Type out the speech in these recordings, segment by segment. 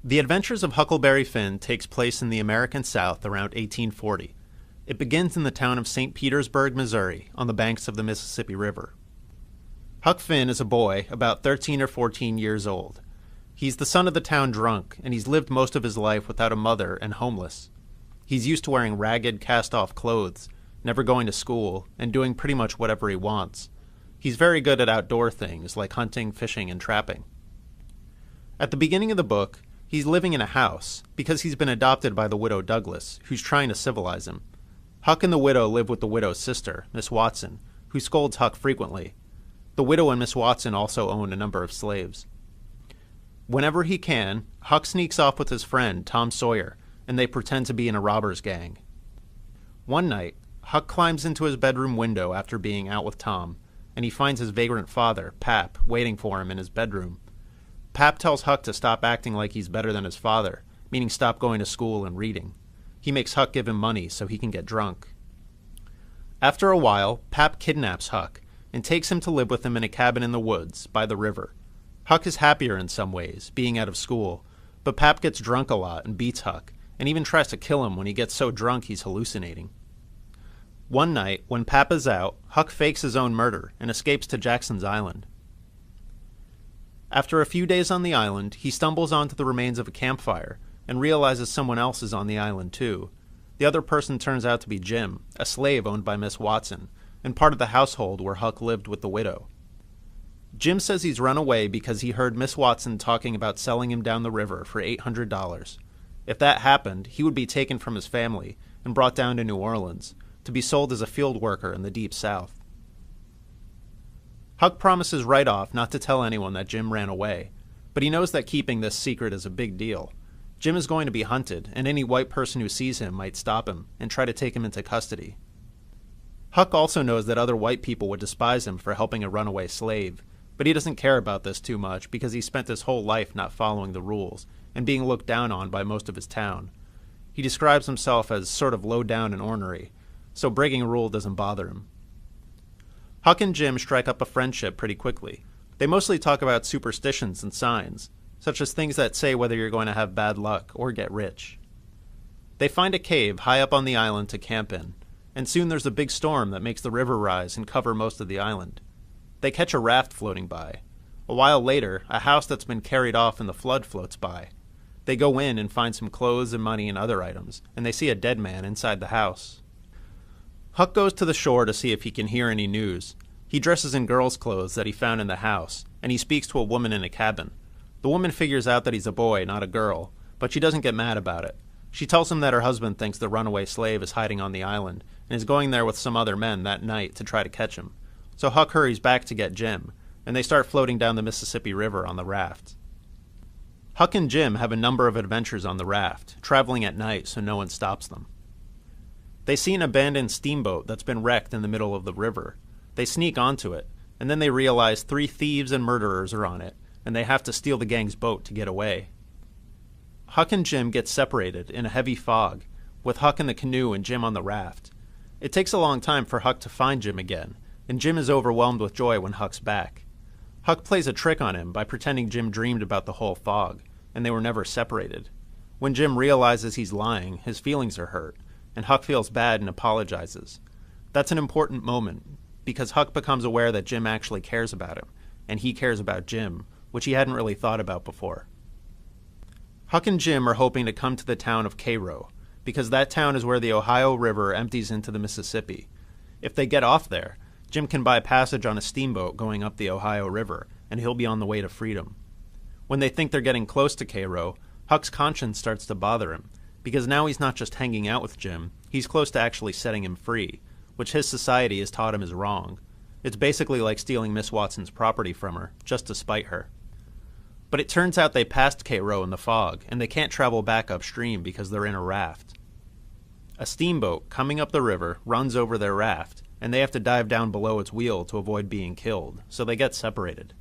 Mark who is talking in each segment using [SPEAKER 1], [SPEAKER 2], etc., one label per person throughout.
[SPEAKER 1] The Adventures of Huckleberry Finn takes place in the American South around 1840. It begins in the town of St. Petersburg, Missouri, on the banks of the Mississippi River. Huck Finn is a boy about 13 or 14 years old. He's the son of the town drunk, and he's lived most of his life without a mother and homeless. He's used to wearing ragged, cast-off clothes, never going to school, and doing pretty much whatever he wants. He's very good at outdoor things like hunting, fishing, and trapping. At the beginning of the book, he's living in a house because he's been adopted by the widow Douglas, who's trying to civilize him. Huck and the widow live with the widow's sister, Miss Watson, who scolds Huck frequently. The widow and Miss Watson also own a number of slaves. Whenever he can, Huck sneaks off with his friend, Tom Sawyer, and they pretend to be in a robber's gang. One night, Huck climbs into his bedroom window after being out with Tom, and he finds his vagrant father, Pap, waiting for him in his bedroom. Pap tells Huck to stop acting like he's better than his father, meaning stop going to school and reading. He makes Huck give him money so he can get drunk. After a while, Pap kidnaps Huck and takes him to live with him in a cabin in the woods by the river. Huck is happier in some ways, being out of school, but Pap gets drunk a lot and beats Huck, and even tries to kill him when he gets so drunk he's hallucinating. One night, when Pap is out, Huck fakes his own murder and escapes to Jackson's Island. After a few days on the island, he stumbles onto the remains of a campfire and realizes someone else is on the island too. The other person turns out to be Jim, a slave owned by Miss Watson, and part of the household where Huck lived with the widow. Jim says he's run away because he heard Miss Watson talking about selling him down the river for $800. If that happened, he would be taken from his family and brought down to New Orleans to be sold as a field worker in the Deep South. Huck promises right off not to tell anyone that Jim ran away, but he knows that keeping this secret is a big deal. Jim is going to be hunted, and any white person who sees him might stop him and try to take him into custody. Huck also knows that other white people would despise him for helping a runaway slave, but he doesn't care about this too much because he spent his whole life not following the rules and being looked down on by most of his town. He describes himself as sort of low down and ornery, so breaking a rule doesn't bother him. Huck and Jim strike up a friendship pretty quickly. They mostly talk about superstitions and signs, such as things that say whether you're going to have bad luck or get rich. They find a cave high up on the island to camp in, and soon there's a big storm that makes the river rise and cover most of the island. They catch a raft floating by. A while later, a house that's been carried off in the flood floats by. They go in and find some clothes and money and other items, and they see a dead man inside the house. Huck goes to the shore to see if he can hear any news. He dresses in girl's clothes that he found in the house, and he speaks to a woman in a cabin. The woman figures out that he's a boy, not a girl, but she doesn't get mad about it. She tells him that her husband thinks the runaway slave is hiding on the island, and is going there with some other men that night to try to catch him. So Huck hurries back to get Jim, and they start floating down the Mississippi River on the raft. Huck and Jim have a number of adventures on the raft, traveling at night so no one stops them. They see an abandoned steamboat that's been wrecked in the middle of the river. They sneak onto it, and then they realize 3 thieves and murderers are on it, and they have to steal the gang's boat to get away. Huck and Jim get separated in a heavy fog, with Huck in the canoe and Jim on the raft. It takes a long time for Huck to find Jim again, and Jim is overwhelmed with joy when Huck's back. Huck plays a trick on him by pretending Jim dreamed about the whole fog, and they were never separated. When Jim realizes he's lying, his feelings are hurt, and Huck feels bad and apologizes. That's an important moment, because Huck becomes aware that Jim actually cares about him, and he cares about Jim, which he hadn't really thought about before. Huck and Jim are hoping to come to the town of Cairo, because that town is where the Ohio River empties into the Mississippi. If they get off there, Jim can buy passage on a steamboat going up the Ohio River, and he'll be on the way to freedom. When they think they're getting close to Cairo, Huck's conscience starts to bother him, because now he's not just hanging out with Jim, he's close to actually setting him free, which his society has taught him is wrong. It's basically like stealing Miss Watson's property from her, just to spite her. But it turns out they passed Cairo in the fog, and they can't travel back upstream because they're in a raft. A steamboat coming up the river runs over their raft, and they have to dive down below its wheel to avoid being killed, so they get separated.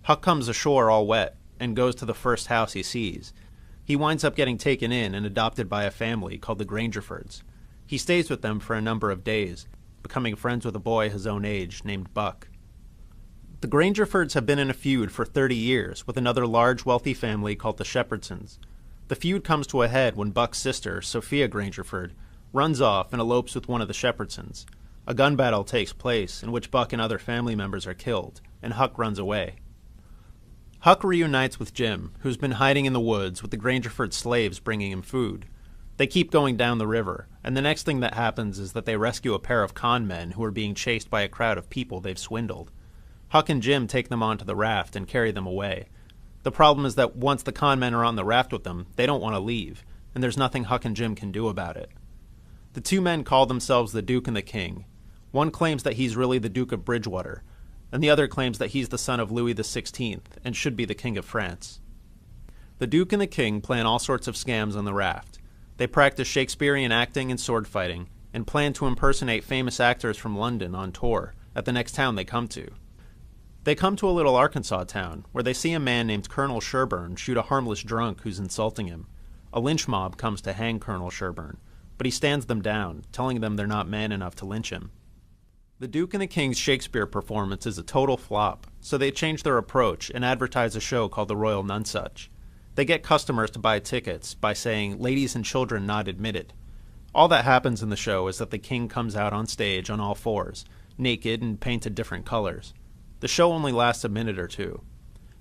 [SPEAKER 1] Huck comes ashore all wet, and goes to the first house he sees. He winds up getting taken in and adopted by a family called the Grangerfords. He stays with them for a number of days, becoming friends with a boy his own age named Buck. The Grangerfords have been in a feud for 30 years with another large, wealthy family called the Shepherdsons. The feud comes to a head when Buck's sister, Sophia Grangerford, runs off and elopes with one of the Shepherdsons. A gun battle takes place in which Buck and other family members are killed, and Huck runs away. Huck reunites with Jim, who's been hiding in the woods with the Grangerford slaves bringing him food. They keep going down the river, and the next thing that happens is that they rescue a pair of con men who are being chased by a crowd of people they've swindled. Huck and Jim take them onto the raft and carry them away. The problem is that once the con men are on the raft with them, they don't want to leave, and there's nothing Huck and Jim can do about it. The two men call themselves the Duke and the King. One claims that he's really the Duke of Bridgewater, and the other claims that he's the son of Louis XVI and should be the King of France. The Duke and the King plan all sorts of scams on the raft. They practice Shakespearean acting and sword fighting, and plan to impersonate famous actors from London on tour at the next town they come to. They come to a little Arkansas town, where they see a man named Colonel Sherburne shoot a harmless drunk who's insulting him. A lynch mob comes to hang Colonel Sherburne, but he stands them down, telling them they're not man enough to lynch him. The Duke and the King's Shakespeare performance is a total flop, so they change their approach and advertise a show called the Royal Nonsuch. They get customers to buy tickets by saying, "Ladies and children not admitted." All that happens in the show is that the king comes out on stage on all fours, naked and painted different colors. The show only lasts a minute or two.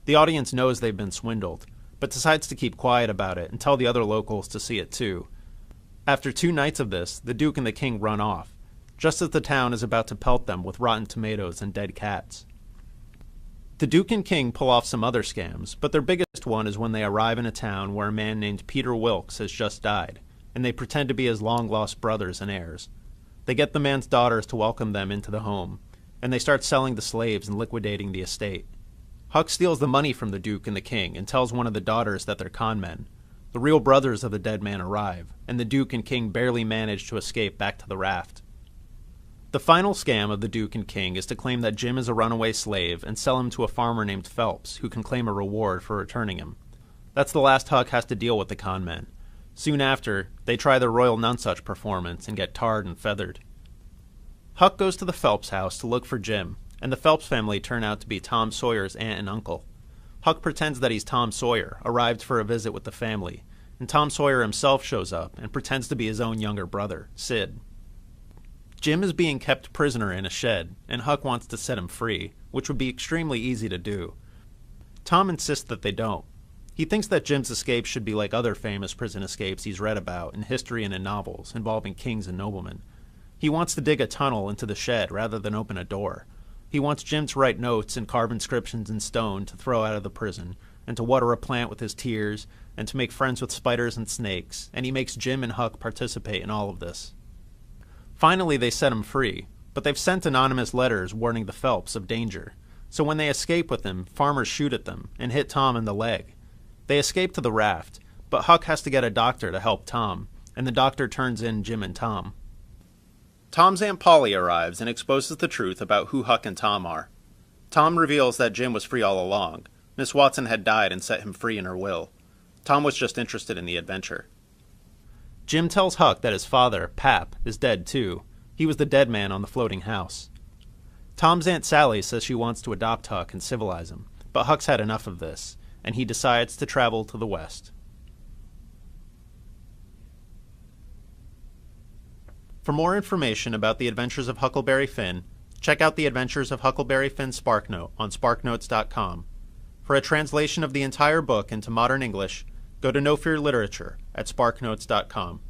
[SPEAKER 1] The audience knows they've been swindled, but decides to keep quiet about it and tell the other locals to see it too. After 2 nights of this, the Duke and the King run off, just as the town is about to pelt them with rotten tomatoes and dead cats. The Duke and King pull off some other scams, but their biggest one is when they arrive in a town where a man named Peter Wilkes has just died, and they pretend to be his long-lost brothers and heirs. They get the man's daughters to welcome them into the home, and they start selling the slaves and liquidating the estate. Huck steals the money from the Duke and the King and tells one of the daughters that they're con men. The real brothers of the dead man arrive, and the Duke and King barely manage to escape back to the raft. The final scam of the Duke and King is to claim that Jim is a runaway slave and sell him to a farmer named Phelps, who can claim a reward for returning him. That's the last Huck has to deal with the con men. Soon after, they try their Royal Nonsuch performance and get tarred and feathered. Huck goes to the Phelps house to look for Jim, and the Phelps family turn out to be Tom Sawyer's aunt and uncle. Huck pretends that he's Tom Sawyer, arrived for a visit with the family, and Tom Sawyer himself shows up and pretends to be his own younger brother, Sid. Jim is being kept prisoner in a shed, and Huck wants to set him free, which would be extremely easy to do. Tom insists that they don't. He thinks that Jim's escape should be like other famous prison escapes he's read about in history and in novels involving kings and noblemen. He wants to dig a tunnel into the shed rather than open a door. He wants Jim to write notes and carve inscriptions in stone to throw out of the prison, and to water a plant with his tears, and to make friends with spiders and snakes, and he makes Jim and Huck participate in all of this. Finally, they set him free, but they've sent anonymous letters warning the Phelps of danger. So when they escape with him, farmers shoot at them and hit Tom in the leg. They escape to the raft, but Huck has to get a doctor to help Tom, and the doctor turns in Jim and Tom. Tom's Aunt Polly arrives and exposes the truth about who Huck and Tom are. Tom reveals that Jim was free all along. Miss Watson had died and set him free in her will. Tom was just interested in the adventure. Jim tells Huck that his father, Pap, is dead too. He was the dead man on the floating house. Tom's Aunt Sally says she wants to adopt Huck and civilize him, but Huck's had enough of this, and he decides to travel to the west. For more information about the adventures of Huckleberry Finn, check out the Adventures of Huckleberry Finn SparkNote on SparkNotes.com. For a translation of the entire book into modern English, go to No Fear Literature at SparkNotes.com.